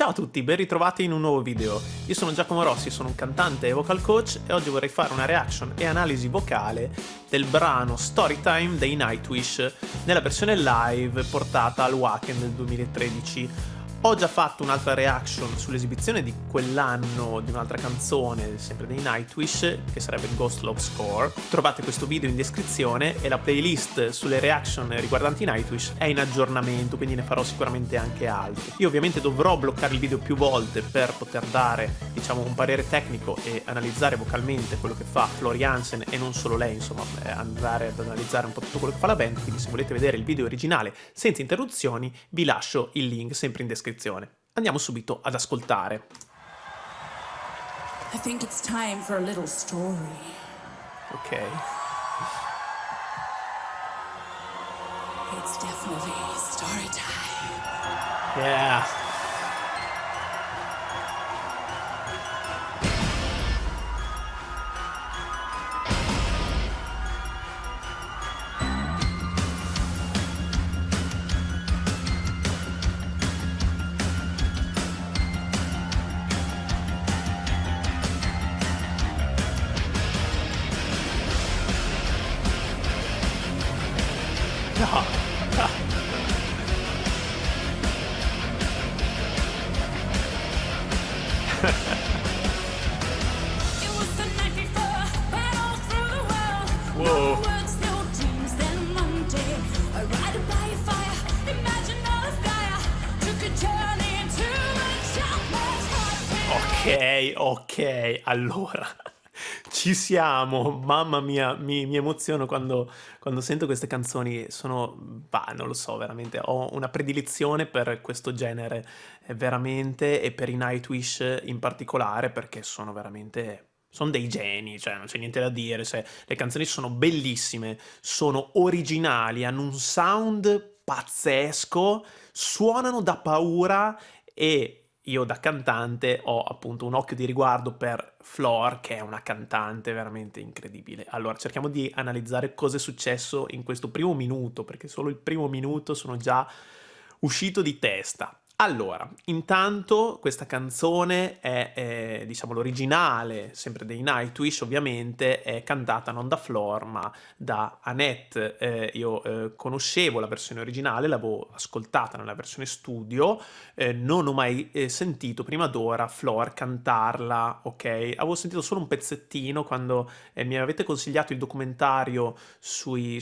Ciao a tutti, ben ritrovati in un nuovo video. Io sono Giacomo Rossi, sono un cantante e vocal coach e oggi vorrei fare una reaction e analisi vocale del brano Storytime dei Nightwish nella versione live portata al Wacken del 2013. Ho già fatto un'altra reaction sull'esibizione di quell'anno di un'altra canzone, sempre dei Nightwish, che sarebbe Ghost Love Score. Trovate questo video in descrizione e la playlist sulle reaction riguardanti i Nightwish è in aggiornamento, quindi ne farò sicuramente anche altri. Io ovviamente dovrò bloccare il video più volte per poter dare, diciamo, un parere tecnico e analizzare vocalmente quello che fa Floor Jansen e non solo lei, insomma, andare ad analizzare un po' tutto quello che fa la band, quindi se volete vedere il video originale senza interruzioni vi lascio il link sempre in descrizione. Andiamo subito ad ascoltare. I think it's time for a little story. Ok. It's definitely story time. Yeah. No. It was the night before, and all through the world. Whoa. No words, no dreams, then Monday. I ride by a fire, imagine all of Gaia. Took a journey into a childless heart. Ok, allora ci siamo, mamma mia, mi emoziono quando sento queste canzoni, non lo so, veramente, ho una predilizione per questo genere, veramente, e per i Nightwish in particolare, perché sono dei geni, cioè non c'è niente da dire, le canzoni sono bellissime, sono originali, hanno un sound pazzesco, suonano da paura e io da cantante ho appunto un occhio di riguardo per Floor, che è una cantante veramente incredibile. Allora, cerchiamo di analizzare cosa è successo in questo primo minuto, perché solo il primo minuto sono già uscito di testa. Allora, intanto questa canzone è diciamo, l'originale, sempre dei Nightwish ovviamente, è cantata non da Floor ma da Annette. Io conoscevo la versione originale, l'avevo ascoltata nella versione studio, non ho mai sentito prima d'ora Floor cantarla, ok? Avevo sentito solo un pezzettino quando mi avete consigliato il documentario sui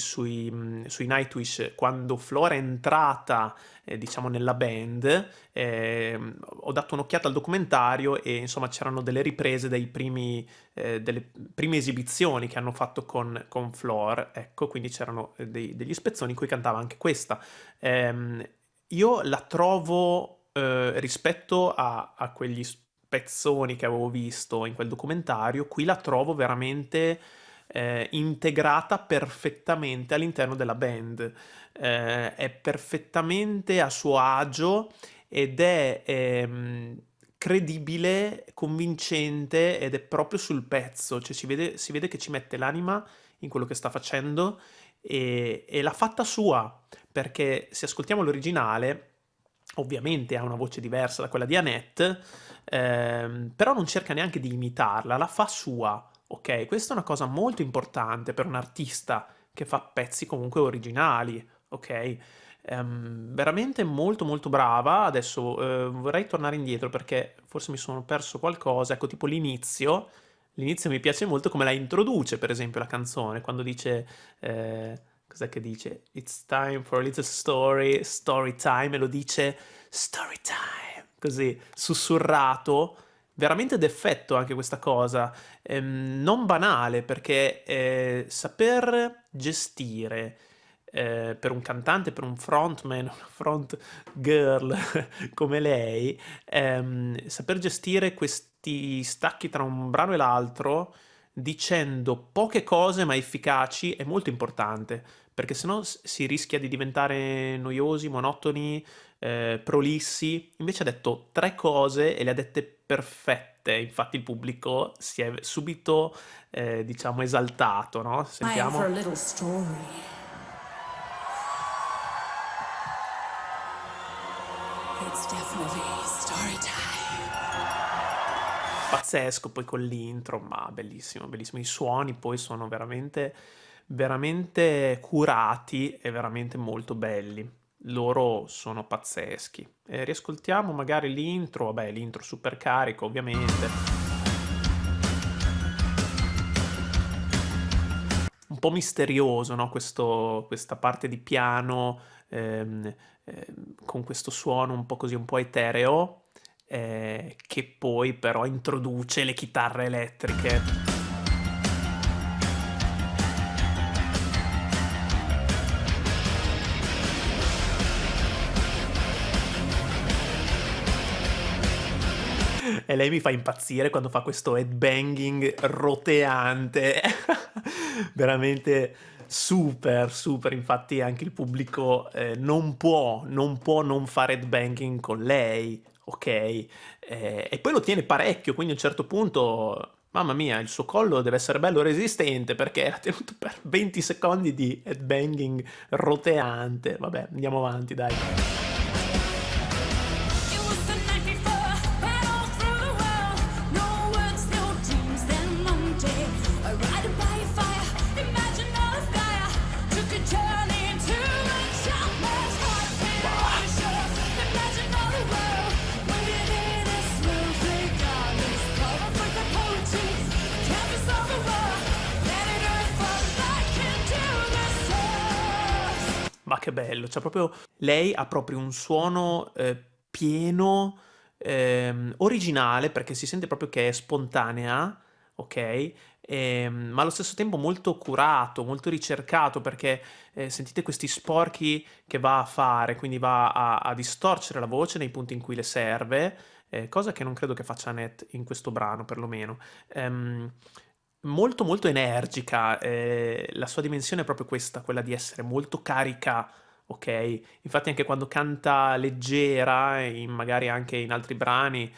Nightwish, quando Floor è entrata diciamo nella band. Ho dato un'occhiata al documentario e insomma c'erano delle riprese delle prime esibizioni che hanno fatto con Floor, ecco, quindi c'erano degli spezzoni in cui cantava anche questa. Io la trovo rispetto a quegli spezzoni che avevo visto in quel documentario, qui la trovo veramente integrata perfettamente all'interno della band. È perfettamente a suo agio ed è credibile, convincente ed è proprio sul pezzo, cioè si vede che ci mette l'anima in quello che sta facendo e l'ha fatta sua, perché se ascoltiamo l'originale ovviamente ha una voce diversa da quella di Annette, però non cerca neanche di imitarla, la fa sua, ok? Questa è una cosa molto importante per un artista che fa pezzi comunque originali, ok? Veramente molto molto brava. Adesso vorrei tornare indietro perché forse mi sono perso qualcosa, ecco, tipo l'inizio. L'inizio mi piace molto come la introduce, per esempio, la canzone, quando dice... cos'è che dice? It's time for a little story, story time, e lo dice story time, così, sussurrato, veramente d'effetto anche questa cosa, non banale, perché saper gestire per un cantante, per un frontman, una front girl come lei, saper gestire questi stacchi tra un brano e l'altro dicendo poche cose ma efficaci è molto importante, perché sennò si rischia di diventare noiosi, monotoni, prolissi. Invece ha detto 3 cose e le ha dette perfette, infatti il pubblico si è subito, diciamo, esaltato, no? Time Sentiamo. for a little story. It's definitely story time. pazzesco poi con l'intro, ma bellissimo, bellissimo. I suoni poi sono veramente, veramente curati e veramente molto belli. Loro sono pazzeschi. Riascoltiamo magari l'intro, vabbè, l'intro super carico ovviamente. Un po' misterioso, no, questa parte di piano, con questo suono un po' così, un po' etereo, che poi però introduce le chitarre elettriche. E lei mi fa impazzire quando fa questo headbanging roteante, veramente super, super. Infatti anche il pubblico non può non fare headbanging con lei, ok? E poi lo tiene parecchio, quindi a un certo punto, mamma mia, il suo collo deve essere bello resistente perché ha tenuto per 20 secondi di headbanging roteante. Vabbè, andiamo avanti, dai. It was the night before, and all through the world, no words, no dreams. Then one day, I ride by a fire, imagine all of Gaia took a journey into a childless heart. Imagine all the world, waiting in a snowflake island. Color for the poetry, canvas of the world, planet Earth fall back into the stars. Ma che bello, cioè proprio lei ha proprio un suono pieno, originale, perché si sente proprio che è spontanea, ok? Ma allo stesso tempo molto curato, molto ricercato, perché sentite questi sporchi che va a fare, quindi va a distorcere la voce nei punti in cui le serve, cosa che non credo che faccia Annette in questo brano, perlomeno. Molto, molto energica, la sua dimensione è proprio questa, quella di essere molto carica, ok? Infatti anche quando canta leggera, magari anche in altri brani,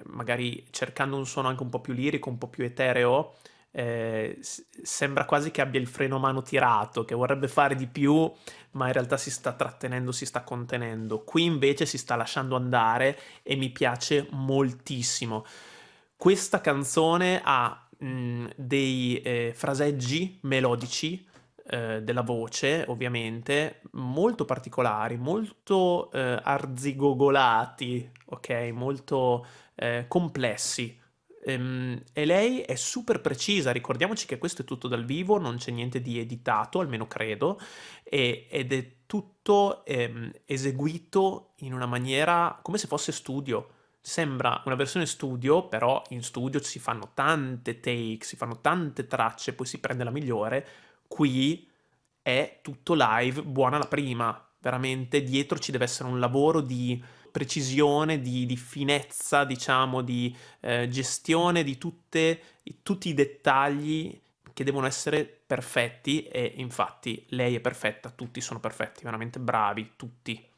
magari cercando un suono anche un po' più lirico, un po' più etereo, sembra quasi che abbia il freno a mano tirato, che vorrebbe fare di più, ma in realtà si sta trattenendo, si sta contenendo. Qui invece si sta lasciando andare e mi piace moltissimo. Questa canzone ha dei fraseggi melodici della voce, ovviamente, molto particolari, molto arzigogolati, ok? Molto complessi. E lei è super precisa, ricordiamoci che questo è tutto dal vivo, non c'è niente di editato, almeno credo, ed è tutto eseguito in una maniera come se fosse studio. Sembra una versione studio, però in studio si fanno tante take, si fanno tante tracce, poi si prende la migliore. Qui è tutto live, buona la prima. Veramente dietro ci deve essere un lavoro di precisione, di finezza, diciamo, di gestione di tutti i dettagli che devono essere perfetti, e infatti lei è perfetta, tutti sono perfetti, veramente bravi, tutti.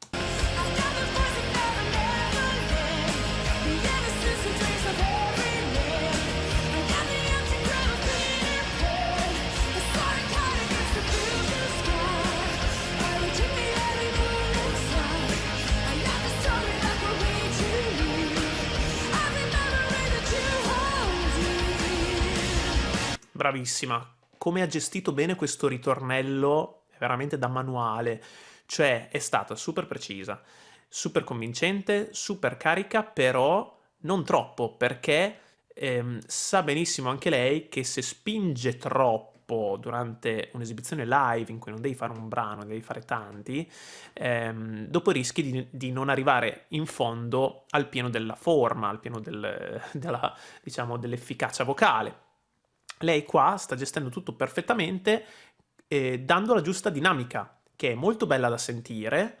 Bravissima. Come ha gestito bene questo ritornello è veramente da manuale. Cioè, è stata super precisa, super convincente, super carica, però non troppo, perché sa benissimo anche lei che se spinge troppo durante un'esibizione live in cui non devi fare un brano, devi fare tanti, dopo rischi di non arrivare in fondo al pieno della forma, al pieno diciamo, dell'efficacia vocale. Lei qua sta gestendo tutto perfettamente, dando la giusta dinamica, che è molto bella da sentire,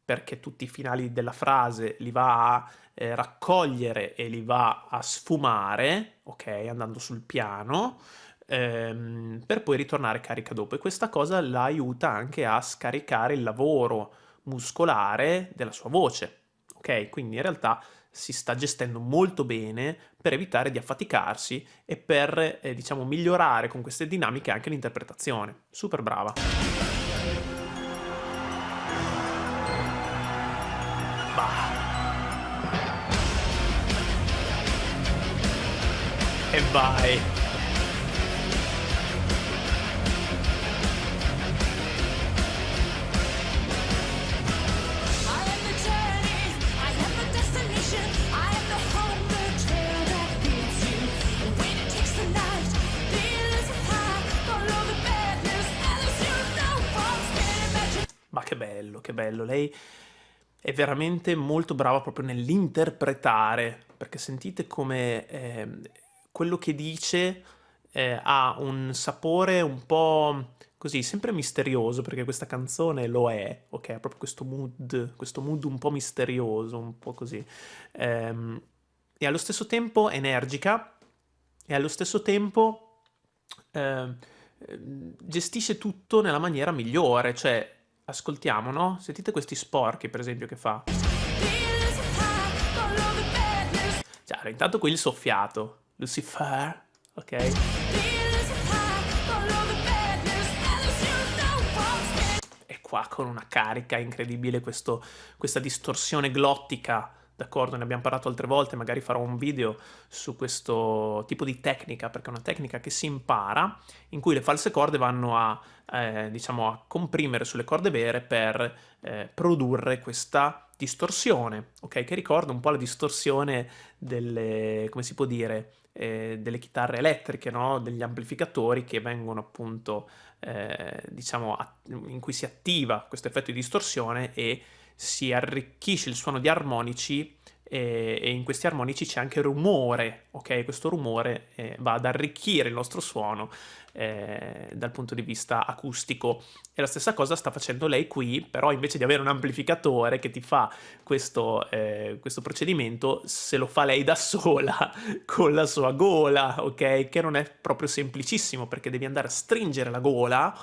perché tutti i finali della frase li va a raccogliere e li va a sfumare, ok, andando sul piano, per poi ritornare carica dopo. E questa cosa la aiuta anche a scaricare il lavoro muscolare della sua voce, ok? Quindi in realtà si sta gestendo molto bene per evitare di affaticarsi e per, diciamo, migliorare con queste dinamiche anche l'interpretazione. Super brava. Bah. E vai. I am the journey, I am the destination, I am the home, the trail that leads you. And when it takes the night, the elusive high, follow the madness, as you know from spinning magic. Ma che bello. Lei è veramente molto brava proprio nell'interpretare, perché sentite come quello che dice ha un sapore un po' così, sempre misterioso, perché questa canzone lo è, ok? Ha proprio questo mood un po' misterioso, un po' così. E allo stesso tempo energica, e allo stesso tempo gestisce tutto nella maniera migliore, cioè ascoltiamo, no? Sentite questi sporchi, per esempio, che fa. The elusive high, follow the madness. Chiaro, intanto qui il soffiato. Lucifer, ok? The elusive high, follow the madness, as you know from spinning. E qua con una carica incredibile questa distorsione glottica, d'accordo? Ne abbiamo parlato altre volte, magari farò un video su questo tipo di tecnica, perché è una tecnica che si impara, in cui le false corde vanno a, diciamo, a comprimere sulle corde vere per produrre questa distorsione, ok? Che ricorda un po' la distorsione delle, come si può dire, delle chitarre elettriche, no? Degli amplificatori che vengono appunto, diciamo, in cui si attiva questo effetto di distorsione e si arricchisce il suono di armonici e in questi armonici c'è anche rumore, ok? Questo rumore va ad arricchire il nostro suono dal punto di vista acustico. E la stessa cosa sta facendo lei qui, però invece di avere un amplificatore che ti fa questo procedimento, se lo fa lei da sola con la sua gola, ok? Che non è proprio semplicissimo, perché devi andare a stringere la gola,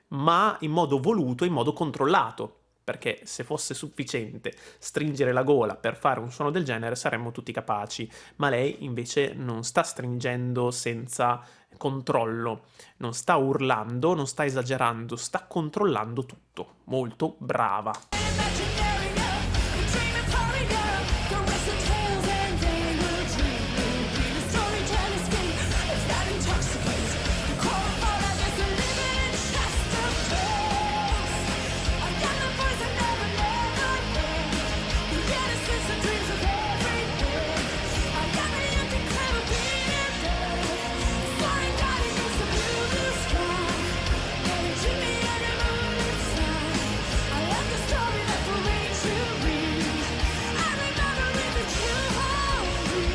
ma in modo voluto, in modo controllato. Perché se fosse sufficiente stringere la gola per fare un suono del genere saremmo tutti capaci, ma lei invece non sta stringendo senza controllo, non sta urlando, non sta esagerando, sta controllando tutto. Molto brava. Imaginary love, the dream of hurry love, the rest of tales and they will dream. Be the storyteller's game, it's that intoxicates. The core of all that is to live in Chesterfield. I got the voice I never heard. The innocence and dreams of every day. I got the empty cloud of being there. Flying guiding us to blue sky. Getting to me on your moonlit side. I love the story that will reach you read. I remember it that you hold me.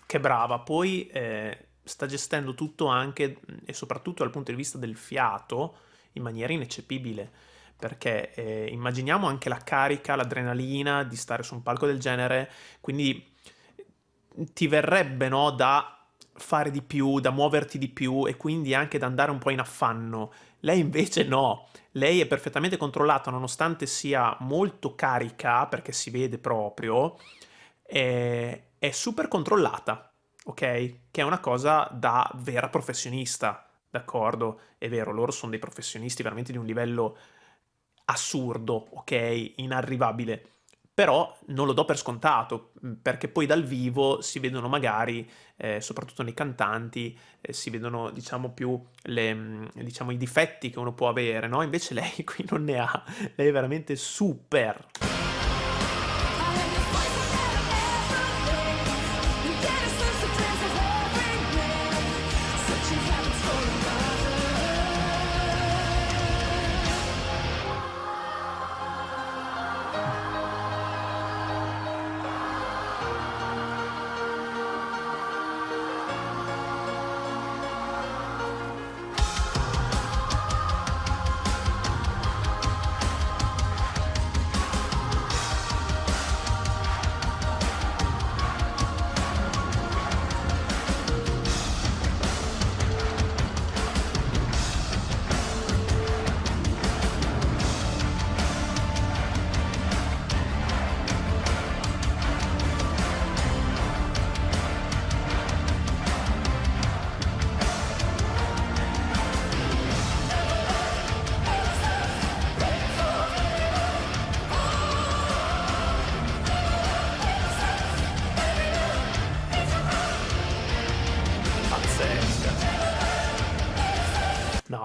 Che brava, poi sta gestendo tutto anche e soprattutto dal punto di vista del fiato in maniera ineccepibile, perché immaginiamo anche la carica, l'adrenalina di stare su un palco del genere, quindi ti verrebbe, no, da fare di più, da muoverti di più e quindi anche da andare un po' in affanno. Lei invece no, lei è perfettamente controllata nonostante sia molto carica, perché si vede proprio, è super controllata, ok? Che è una cosa da vera professionista, d'accordo? È vero, loro sono dei professionisti veramente di un livello assurdo, ok? Inarrivabile. Però non lo do per scontato, perché poi dal vivo si vedono magari, soprattutto nei cantanti, si vedono, diciamo, più diciamo, i difetti che uno può avere, no? Invece lei qui non ne ha, lei è veramente super. I am the voice of everything. The innocence and dreams of every man. Searching heavens for another.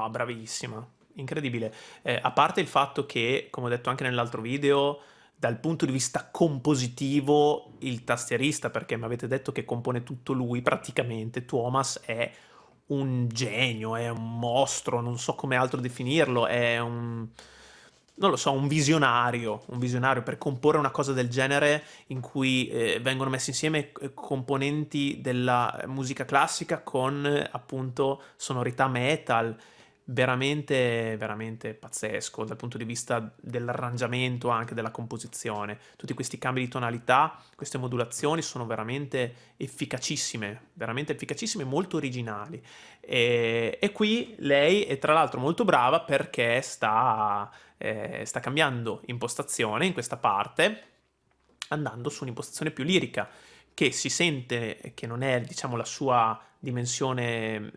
No, bravissima, incredibile. A parte il fatto che, come ho detto anche nell'altro video, dal punto di vista compositivo, il tastierista, perché mi avete detto che compone tutto lui praticamente, Tuomas è un genio, è un mostro, non so come altro definirlo, è un, non lo so, un visionario per comporre una cosa del genere in cui vengono messi insieme componenti della musica classica con appunto sonorità metal. Veramente, veramente pazzesco dal punto di vista dell'arrangiamento, anche della composizione. Tutti questi cambi di tonalità, queste modulazioni sono veramente efficacissime e molto originali. E qui lei è tra l'altro molto brava perché sta cambiando impostazione in questa parte, andando su un'impostazione più lirica, che si sente che non è, diciamo, la sua dimensione,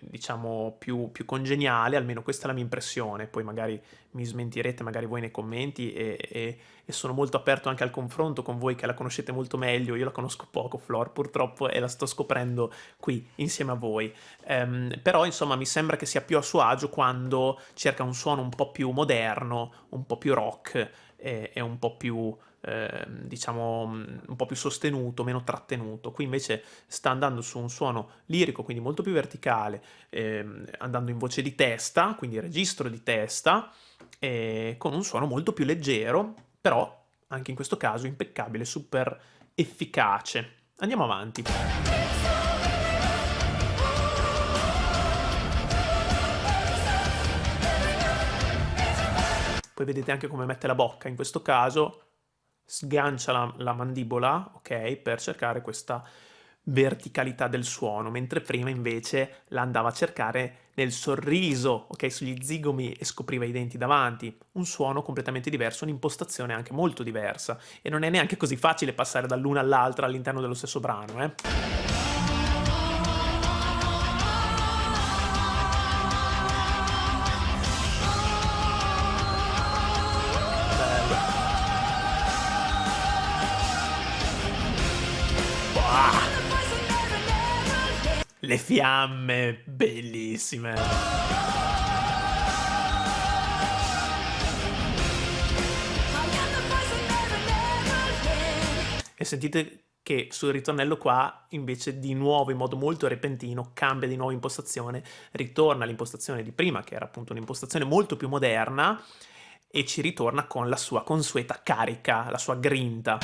diciamo, più congeniale, almeno questa è la mia impressione, poi magari mi smentirete, magari voi nei commenti, e sono molto aperto anche al confronto con voi che la conoscete molto meglio. Io la conosco poco, Flor, purtroppo, e la sto scoprendo qui insieme a voi. Però, insomma, mi sembra che sia più a suo agio quando cerca un suono un po' più moderno, un po' più rock, e un po' più diciamo un po' più sostenuto, meno trattenuto. Qui invece sta andando su un suono lirico, quindi molto più verticale, andando in voce di testa, quindi registro di testa, con un suono molto più leggero, però anche in questo caso impeccabile, super efficace. Andiamo avanti. Poi vedete anche come mette la bocca, in questo caso sgancia la mandibola, ok, per cercare questa verticalità del suono, mentre prima invece la andava a cercare nel sorriso, ok, sugli zigomi, e scopriva i denti davanti. Un suono completamente diverso, un'impostazione anche molto diversa, e non è neanche così facile passare dall'una all'altra all'interno dello stesso brano, eh. Le fiamme, bellissime. E sentite che sul ritornello qua, invece, di nuovo in modo molto repentino, cambia di nuovo impostazione, ritorna all'impostazione di prima, che era appunto un'impostazione molto più moderna, e ci ritorna con la sua consueta carica, la sua grinta.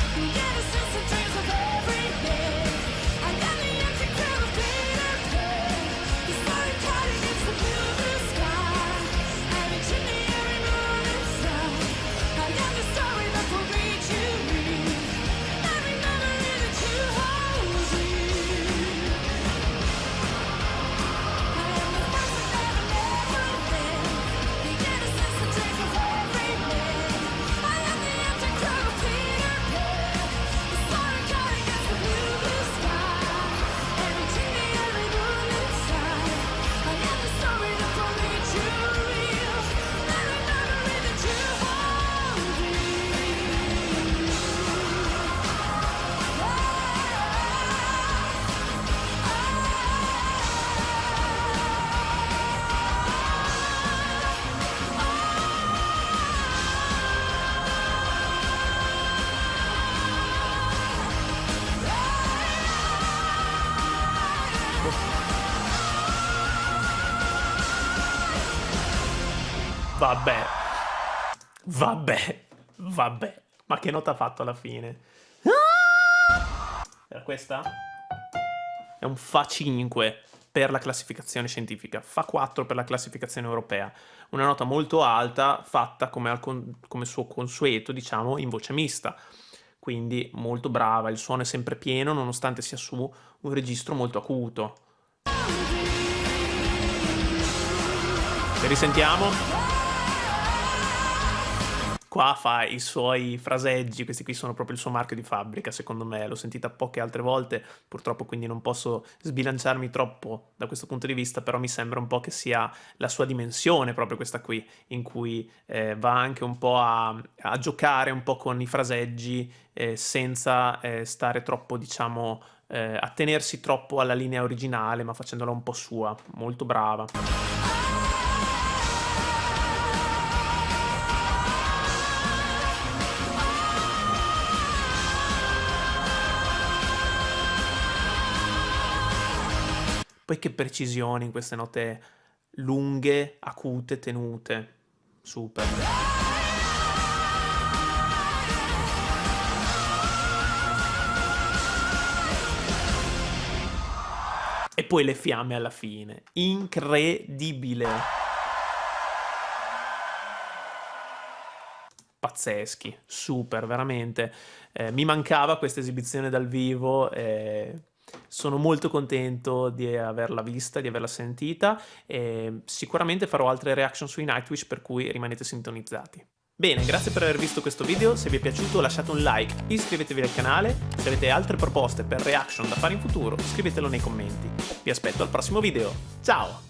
Vabbè. Ma che nota ha fatto alla fine? Era questa? È un Fa 5 per la classificazione scientifica, Fa 4 per la classificazione europea. Una nota molto alta, fatta come suo consueto, diciamo, in voce mista. Quindi molto brava, il suono è sempre pieno nonostante sia su un registro molto acuto. Ci risentiamo? Qua fa i suoi fraseggi, questi qui sono proprio il suo marchio di fabbrica, secondo me. L'ho sentita poche altre volte, purtroppo, quindi non posso sbilanciarmi troppo da questo punto di vista, però mi sembra un po' che sia la sua dimensione proprio questa qui, in cui va anche un po' a giocare un po' con i fraseggi, senza stare troppo, diciamo, a tenersi troppo alla linea originale, ma facendola un po' sua. Molto brava. Poi che precisione in queste note lunghe, acute, tenute. Super. E poi le fiamme alla fine. Incredibile. Pazzeschi, super, veramente. Mi mancava questa esibizione dal vivo, sono molto contento di averla vista, di averla sentita, e sicuramente farò altre reaction sui Nightwish, per cui rimanete sintonizzati. Bene, grazie per aver visto questo video, se vi è piaciuto lasciate un like, iscrivetevi al canale, se avete altre proposte per reaction da fare in futuro scrivetelo nei commenti. Vi aspetto al prossimo video, ciao!